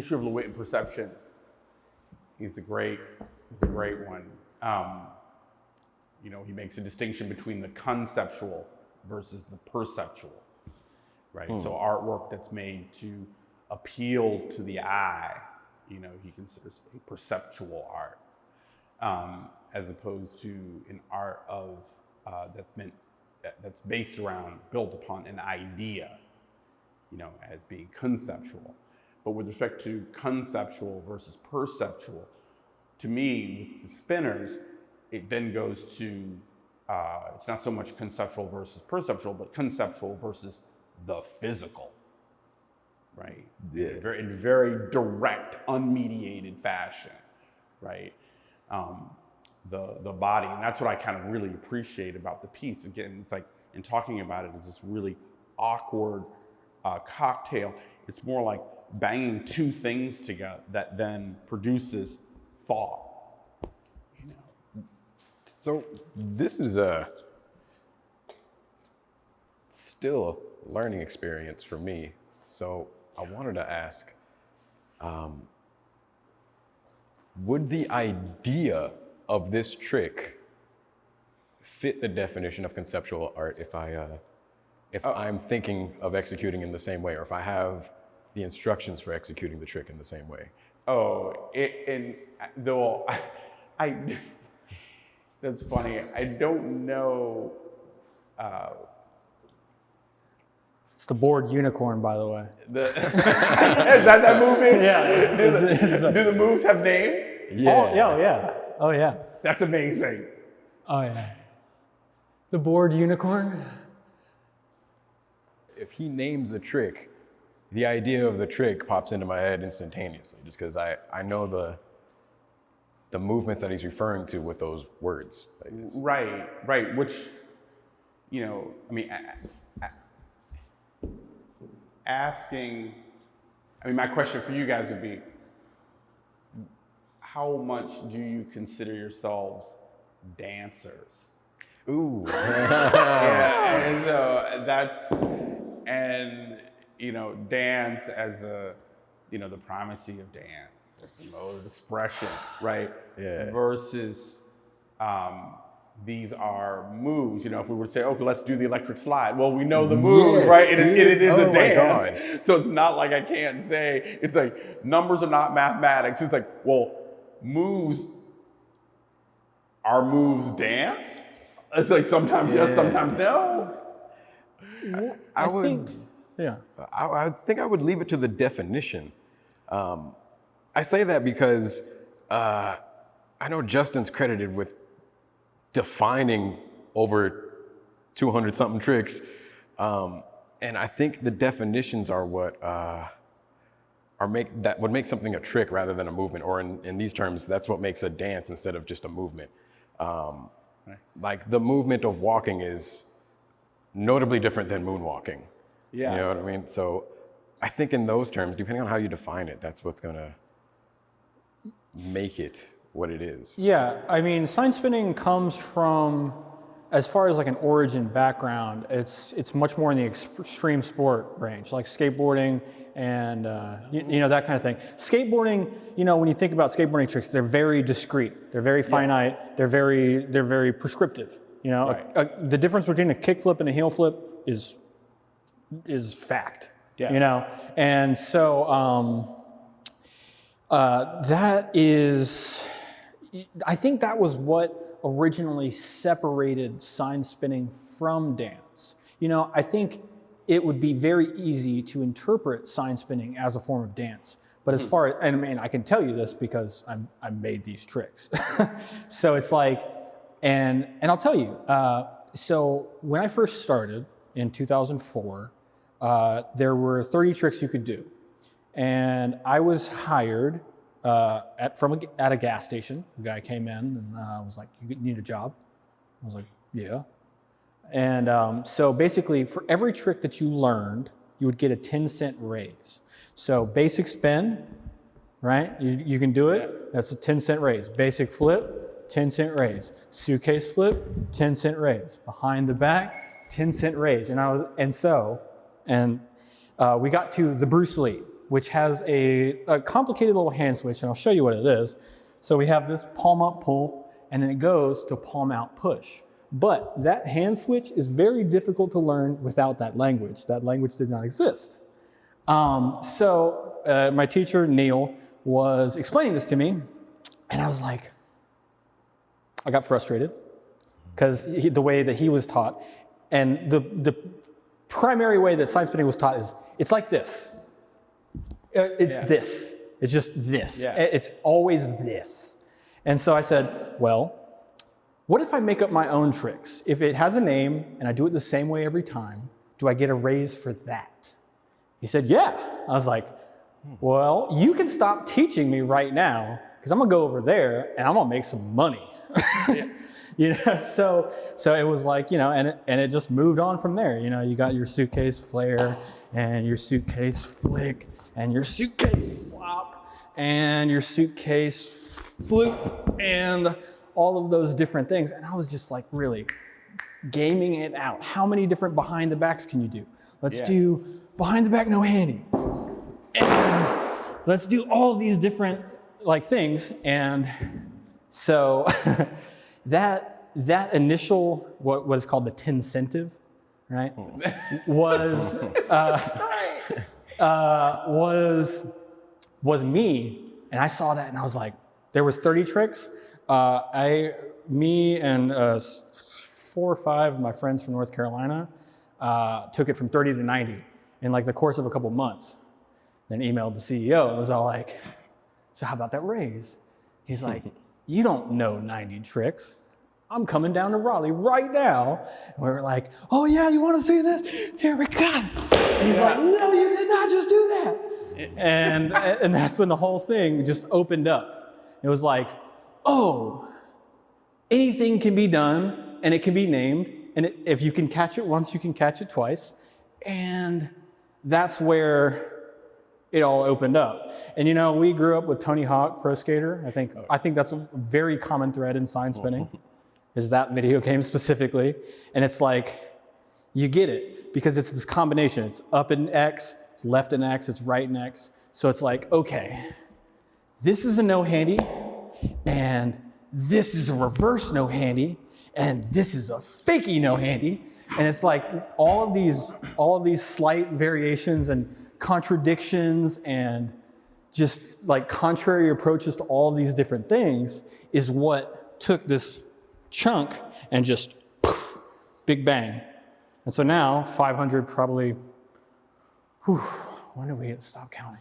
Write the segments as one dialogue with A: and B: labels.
A: issue of LeWitt and perception is a great one. He makes a distinction between the conceptual versus the perceptual, right? So artwork that's made to appeal to the eye, he considers a perceptual art, as opposed to an art of that's based around, built upon an idea, as being conceptual. But with respect to conceptual versus perceptual, to me, with the spinners, it then goes to, it's not so much conceptual versus perceptual, but conceptual versus the physical, right?
B: Yeah.
A: In very direct, unmediated fashion, right? The body, and that's what I kind of really appreciate about the piece. Again, it's like, in talking about it, is this really awkward cocktail. It's more like banging two things together that then produces thought.
B: So this is still a learning experience for me. So I wanted to ask, would the idea of this trick fit the definition of conceptual art if I'm thinking of executing in the same way, or if I have the instructions for executing the trick in the same way?
A: That's funny. I don't know.
C: It's the board unicorn, by the way.
A: Is that movie?
C: Yeah.
A: Do the moves have names?
B: Yeah.
C: Oh yeah.
A: That's amazing.
C: Oh yeah. The board unicorn.
B: If he names a trick, the idea of the trick pops into my head instantaneously, just because I know the movements that he's referring to with those words.
A: Right. Which, my question for you guys would be, how much do you consider yourselves dancers?
B: Ooh.
A: Yeah, and so dance as the primacy of dance, as the mode of expression, right?
B: Yeah.
A: Versus these are moves. If we were to say, okay, let's do the electric slide. Well, we know the moves,
B: Yes,
A: right? It is a
B: my
A: dance.
B: God.
A: So it's not like I can't say, it's like numbers are not mathematics. It's like, well, are moves dance? It's like sometimes yes, sometimes no.
B: I think I would leave it to the definition. I say that because I know Justin's credited with defining over 200 something tricks. And I think the definitions are what would make something a trick rather than a movement, or in these terms, that's what makes a dance instead of just a movement. Like the movement of walking is notably different than moonwalking.
A: Yeah.
B: You know what I mean? So I think in those terms, depending on how you define it, that's what's gonna make it what it is.
C: Yeah, sign spinning comes from, as far as like an origin background, it's much more in the extreme sport range, like skateboarding and that kind of thing. Skateboarding, when you think about skateboarding tricks, they're very discrete, they're very finite, they're very prescriptive.
A: Right.
C: The difference between a kickflip and a heel flip is fact. Yeah. And so that is, I think that was what originally separated sign spinning from dance. I think it would be very easy to interpret sign spinning as a form of dance. But as far as, I can tell you this because I made these tricks. So it's like, and I'll tell you, so when I first started in 2004, there were 30 tricks you could do. And I was hired at a gas station. The guy came in and was like, "You need a job?" I was like, "Yeah." And so basically, for every trick that you learned, you would get a 10-cent raise. So basic spin, right? You can do it. That's a 10-cent raise. Basic flip, 10-cent raise. Suitcase flip, 10-cent raise. Behind the back, 10-cent raise. And we got to the Bruce Lee. which has a complicated little hand switch, and I'll show you what it is. So we have this palm up pull, and then it goes to palm out push. But that hand switch is very difficult to learn without that language. That language did not exist. So my teacher, Neil, was explaining this to me, and I was like, I got frustrated because the way that he was taught, and the primary way that sign spinning was taught is, it's like this. It's this. It's just this.
A: Yeah.
C: It's always this. And so I said, well, what if I make up my own tricks? If it has a name and I do it the same way every time, do I get a raise for that? He said, yeah. I was like, well, you can stop teaching me right now because I'm gonna go over there and I'm gonna make some money. You know, so it was like, you know, and it just moved on from there. You know, you got your suitcase flare and your suitcase flick and your suitcase flop and your suitcase floop and all of those different things. And I was just like really gaming it out. How many different behind the backs can you do? Let's do behind the back no handy. And let's do all these different like things. And so that initial, what is called the tincentive, right, was me. And I saw that and I was like, there was 30 tricks. Me and 4 or 5 of my friends from North Carolina took it from 30 to 90 in like the course of a couple months. Then emailed the CEO and was all like, so how about that raise? He's like, you don't know 90 tricks. I'm coming down to Raleigh right now. And we were like, oh yeah, you want to see this? Here we go. And he's like, no, you did not just do that. And that's when the whole thing just opened up. It was like, oh, anything can be done and it can be named. And if you can catch it once, you can catch it twice. And that's where it all opened up. And you know, we grew up with Tony Hawk Pro Skater. I think that's a very common thread in sign spinning, is that video game specifically. And it's like, you get it, because it's this combination. It's up in X, it's left in X, it's right in X. So it's like, okay, this is a no handy, and this is a reverse no handy, and this is a fakey no handy. And it's like all of these slight variations and contradictions and just like contrary approaches to all of these different things is what took this chunk and just poof, big bang. And so now 500 probably, when did we stop counting?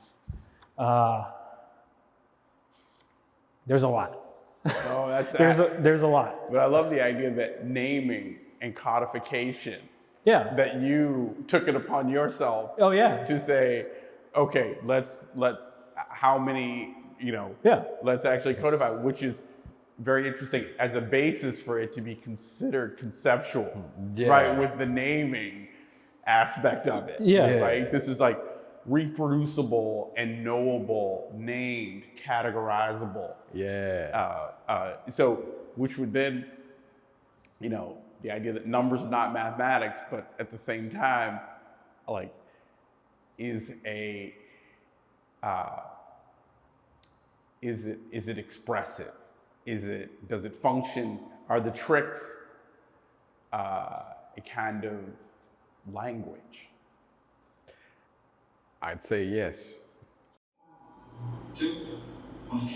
C: There's a lot.
A: Oh, that's
C: there's a lot.
A: But I love the idea that naming and codification,
C: Yeah.
A: that you took it upon yourself.
C: Oh yeah.
A: To say, okay, let's how many, you know, let's actually codify, which is very interesting as a basis for it to be considered conceptual, right? With the naming aspect of it, right? This is like reproducible and knowable, named, categorizable. So, which would then, you know, the idea that numbers are not mathematics, but at the same time, like, is it expressive? Does it function? Are the tricks a kind of language?
B: I'd say yes.
D: 2, 1.